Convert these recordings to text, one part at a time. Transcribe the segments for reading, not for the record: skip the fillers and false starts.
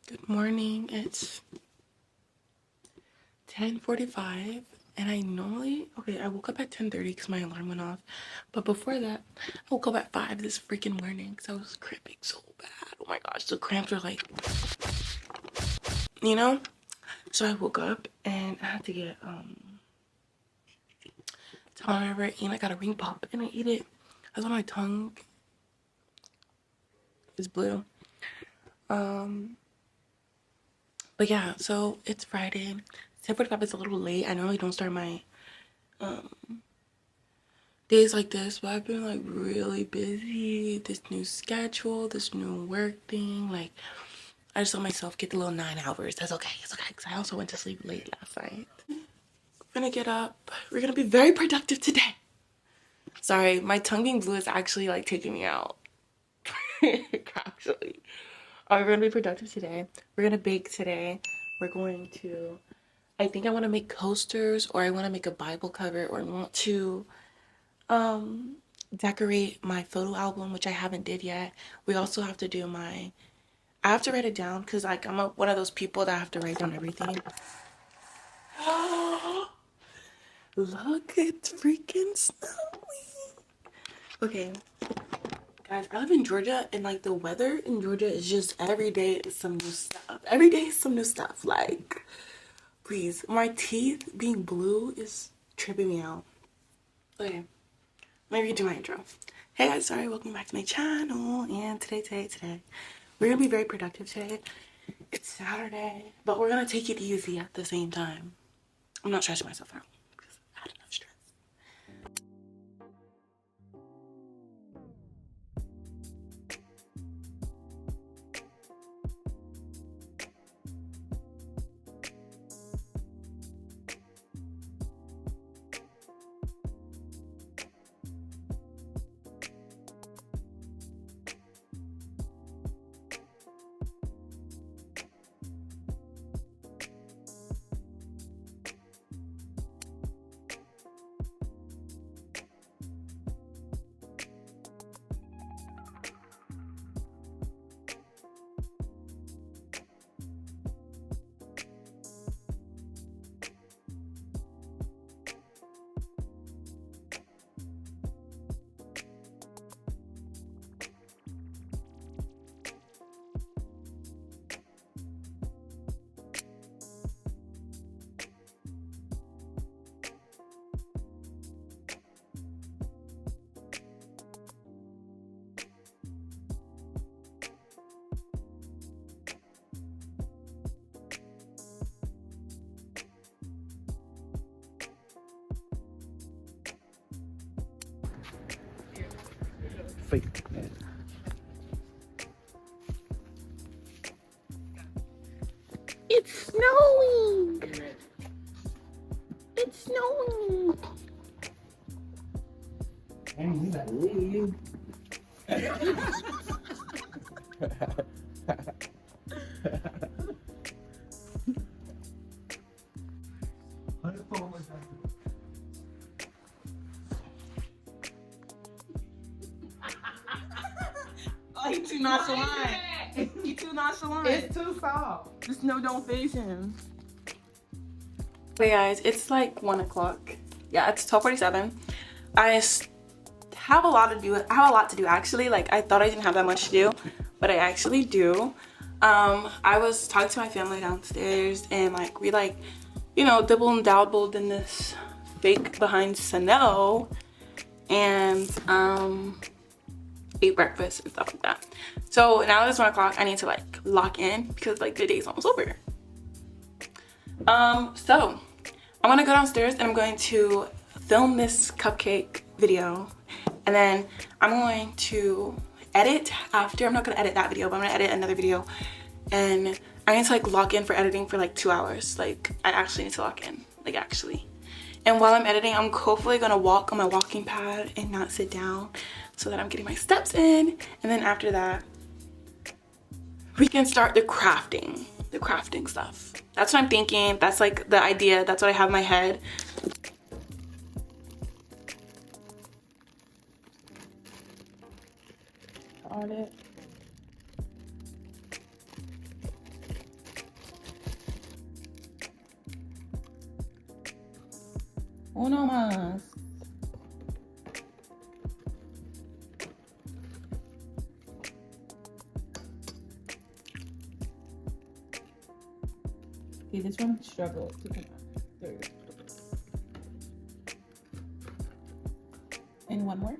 Good morning. It's 10:45 and I woke up at 10:30 because my alarm went off. But before that, I woke up at 5 this freaking morning because I was cramping so bad. Oh my gosh, the cramps were like, you know? So I woke up and I had to get whatever, and I got a ring pop and I ate it. That's why my tongue is blue. But yeah, so it's Friday. 10:45 is a little late. I normally don't start my days like this, but I've been like really busy. This new schedule, this new work thing. Like, I just let myself get the little 9 hours. That's okay. It's okay. Because I also went to sleep late last night. We're gonna get up. We're gonna be very productive today. Sorry, my tongue being blue is actually like taking me out. Actually. We're gonna be productive today. We're gonna bake today. We're going to, I think I want to make coasters, or I want to make a Bible cover, or I want to decorate my photo album, which I haven't did yet. We also have to do I have to write it down because like one of those people that have to write down everything. Look, it's freaking snowy. Okay, guys, I live in Georgia and like the weather in Georgia is just every day is some new stuff. Every day is some new stuff. Like, please, my teeth being blue is tripping me out. Okay, maybe do my intro. Hey guys, sorry, welcome back to my channel. And today, we're gonna be very productive today. It's Saturday, but we're gonna take it easy at the same time. I'm not stressing myself out because I had enough stress. Fake. It's snowing. It's snowing. Oh, he too nonchalant. He too nonchalant. It's too soft. The snow don't faze him. Hey guys, it's like 1 o'clock. Yeah, it's 12:47. Have a lot to do. I have a lot to do actually. Like, I thought I didn't have that much to do, but I actually do. I was talking to my family downstairs, and like we dibble and dabbled in this fake behind snow, and ate breakfast and stuff like that. So now that it's 1 o'clock, I need to like lock in because like the day's almost over. So I'm gonna go downstairs and I'm going to film this cupcake video, and then I'm going to edit after. I'm not gonna edit that video, but I'm gonna edit another video, and I need to like lock in for editing for like 2 hours. Like, I actually need to lock in, like, actually. And while I'm editing, I'm hopefully gonna walk on my walking pad and not sit down so that I'm getting my steps in. And then after that, we can start the crafting stuff. That's what I'm thinking. That's like the idea. That's what I have in my head. On it. Uno más. Okay, this one struggled to come out. There we go. And one more.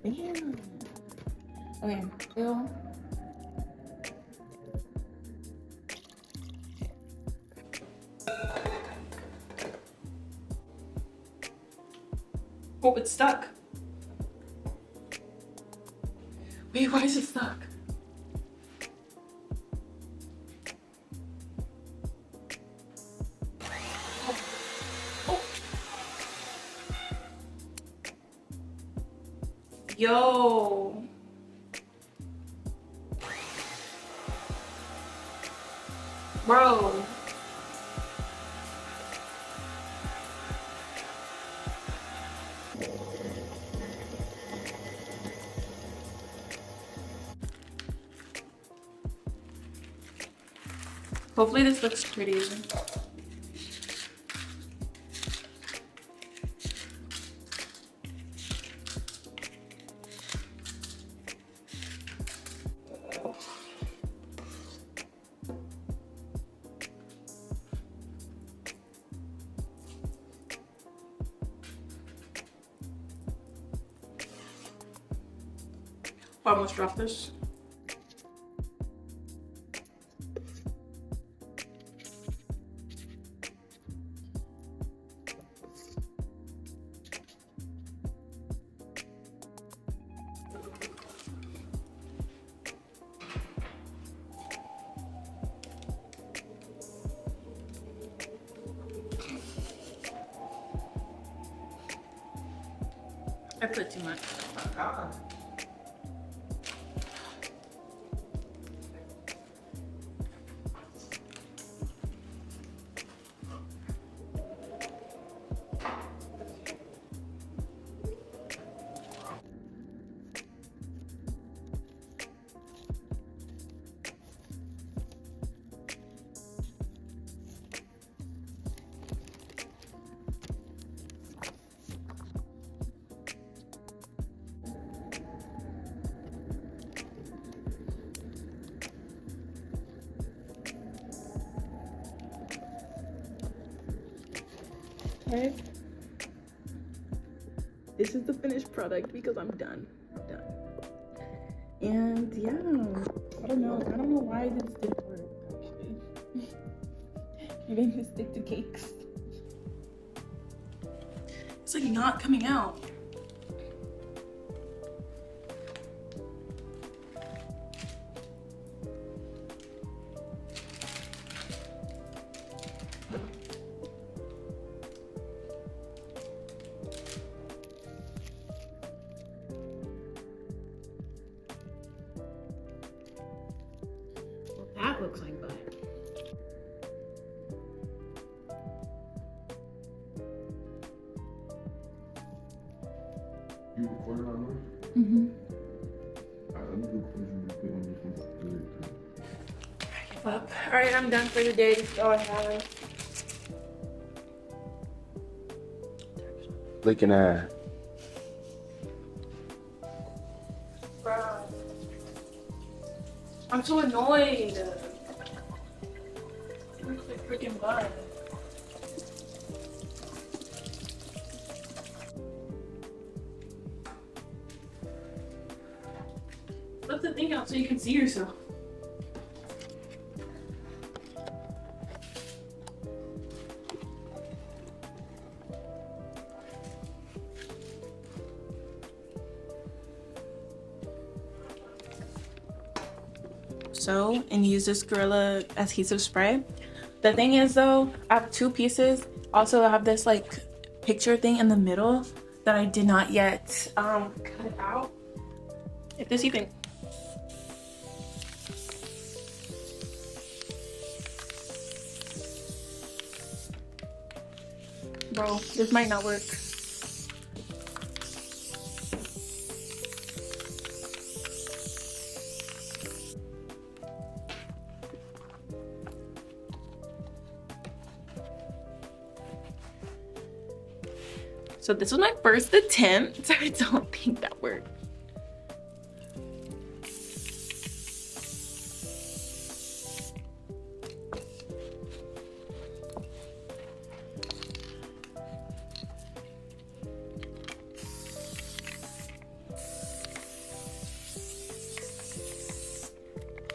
Damn. Okay, fill. Oh, it's stuck. Wait, why is it stuck? Yo. Bro. Hopefully this looks pretty. Almost dropped this. I put too much. Okay. This is the finished product because I'm done. I'm done. And yeah, I don't know why this didn't work actually. You made me stick to cakes. It's like not coming out. That looks like butt. You recording on mine? Mm-hmm. Alright, let me record you on this one. Alright, I'm done for the day. This is all I have. Looking at. Bro. I'm so annoyed. Where's the freaking butt? Flip the thing out so you can see yourself. So, and use this Gorilla adhesive spray. The thing is though, I have two pieces. Also, I have this like picture thing in the middle that I did not yet cut out. If this even. Bro, this might not work. So this was my first attempt. I don't think that worked.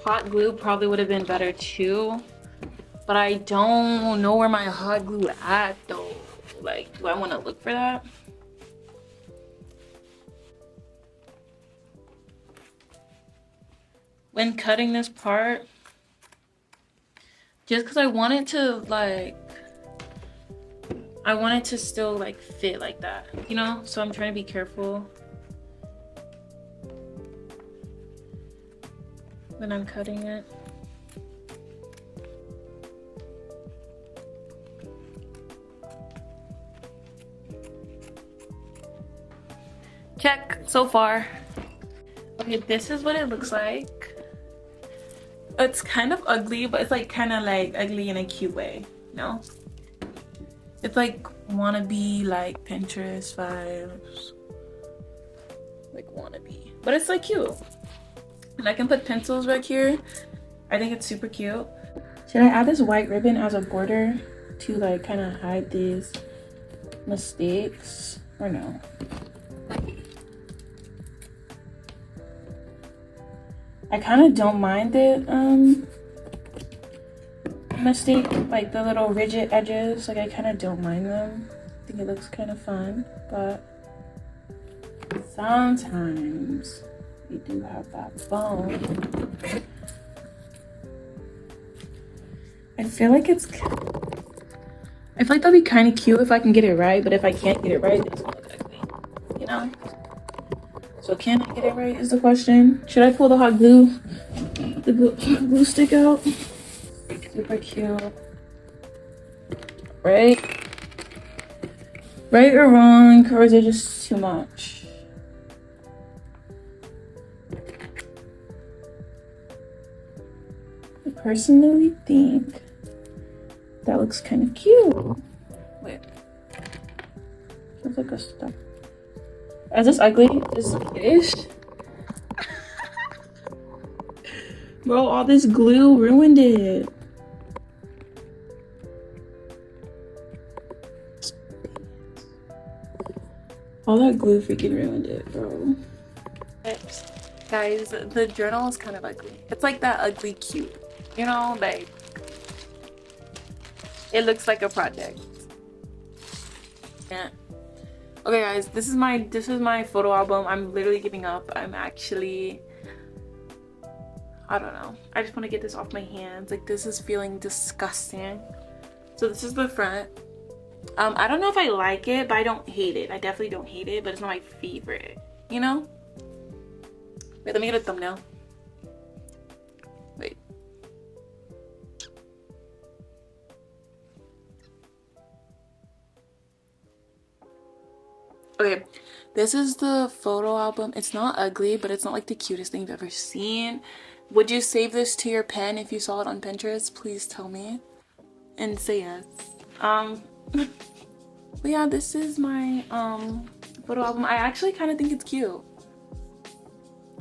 Hot glue probably would have been better too, but I don't know where my hot glue at though. Like, do I want to look for that? When cutting this part, just because I want it to like, I want it to still like fit like that, you know? So I'm trying to be careful when I'm cutting it. Check so far. Okay, this is what it looks like. It's kind of ugly, but it's like kind of like ugly in a cute way, you know? It's like wannabe like Pinterest vibes. Like wannabe. But it's like cute. And I can put pencils right here. I think it's super cute. Should I add this white ribbon as a border to like kind of hide these mistakes or no? I kind of don't mind the mistake, like the little rigid edges. Like I kind of don't mind them. I think it looks kind of fun, but sometimes we do have that bone. I feel like that'd be kind of cute if I can get it right, but if I can't get it right, it's gonna look ugly, you know? So can I get it right is the question. Should I pull the hot glue, glue stick out? Super cute. Right? Right or wrong, or is it just too much? I personally think that looks kind of cute. Wait. Feels like a stuff. Is this ugly? Is this ish? Bro, all this glue ruined it. All that glue freaking ruined it, bro. Guys, the journal is kind of ugly. It's like that ugly cute. You know, like it looks like a project. Yeah. Okay guys, this is my photo album. I'm literally giving up. I'm actually, I don't know. I just want to get this off my hands. Like this is feeling disgusting. So this is the front. I don't know if I like it, but I don't hate it. I definitely don't hate it, but it's not my favorite, you know? Wait, let me get a thumbnail. Wait. Okay, this is the photo album. It's not ugly, but it's not like the cutest thing you've ever seen. Would you save this to your pen if you saw it on Pinterest? Please tell me and say yes. But yeah, this is my photo album. I actually kind of think it's cute.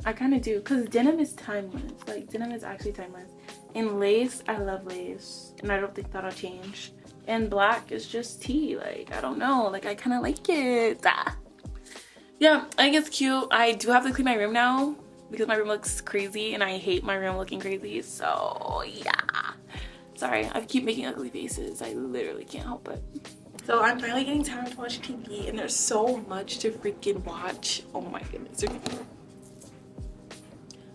I kind of do, because denim is timeless. Like denim is actually timeless. And lace, I love lace, and I don't think that'll change. And black is just tea. Like I don't know, like I kind of like it. Yeah, I think it's cute. I do have to clean my room now because my room looks crazy and I hate my room looking crazy. So yeah, sorry, I keep making ugly faces. I literally can't help it. So I'm finally getting time to watch TV, and there's so much to freaking watch. Oh my goodness,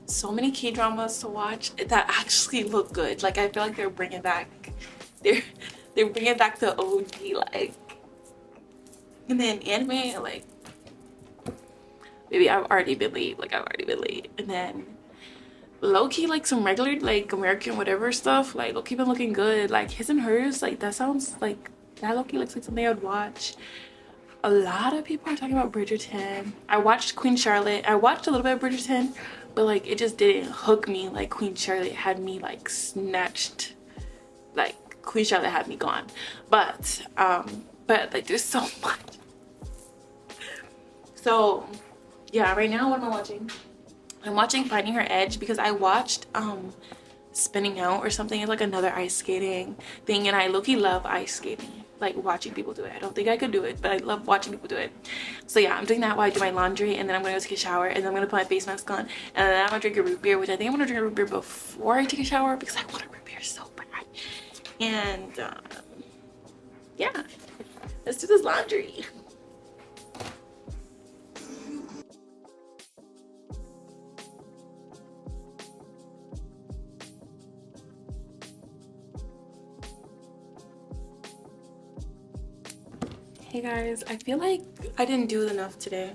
so many K-dramas to watch that actually look good. Like I feel like they're bringing back the OG, like. And then anime, like, maybe I've already been late. And then low-key, like some regular like American whatever stuff, like low-key been looking good. Like His and Hers, like that sounds like that low-key looks like something I would watch. A lot of people are talking about Bridgerton. I watched Queen Charlotte. I watched a little bit of Bridgerton, but like it just didn't hook me like Queen Charlotte had me like snatched. Like Queen Charlotte had me gone. But like there's so much. So yeah, right now what am I watching? I'm watching Finding Her Edge because I watched Spinning Out or something. It's like another ice skating thing, and I low-key love ice skating, like watching people do it. I don't think I could do it, but I love watching people do it. So yeah, I'm doing that while I do my laundry, and then I'm gonna go take a shower, and then I'm gonna put my face mask on, and then I'm gonna drink a root beer, which I think I'm gonna drink a root beer before I take a shower because I want a root beer so bad. And yeah, let's do this laundry. Hey guys, I feel like I didn't do enough today.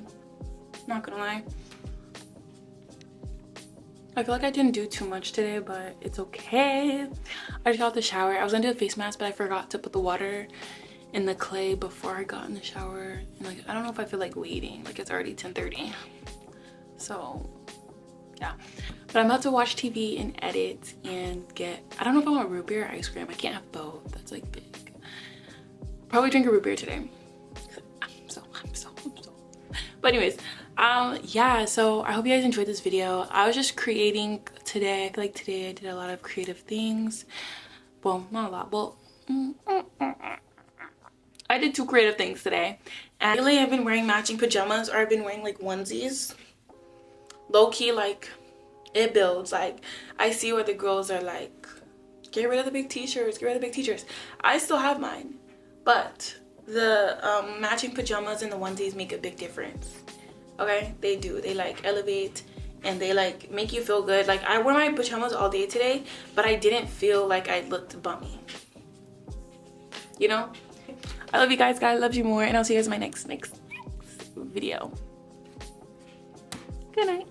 Not gonna lie. I feel like I didn't do too much today, but it's okay. I just got out the shower. I was gonna do a face mask, but I forgot to put the water in the clay before I got in the shower. And like, I don't know if I feel like waiting. Like it's already 10:30. So yeah. But I'm about to watch TV and edit and get, I don't know if I want root beer or ice cream. I can't have both. That's like big. Probably drink a root beer today. I'm so. But anyways, yeah, so I hope you guys enjoyed this video. I was just creating today. I feel like today I did a lot of creative things. Well, not a lot. Well, I did 2 creative things today. And lately I've been wearing matching pajamas, or I've been wearing like onesies. Low-key, like, it builds. Like, I see where the girls are like, get rid of the big t-shirts, get rid of the big t-shirts. I still have mine, but the matching pajamas and the onesies make a big difference. Okay, they do. They like elevate and they like make you feel good. Like, I wore my pajamas all day today, but I didn't feel like I looked bummy, you know. I love you guys. God loves you more, and I'll see you guys in my next video. Good night.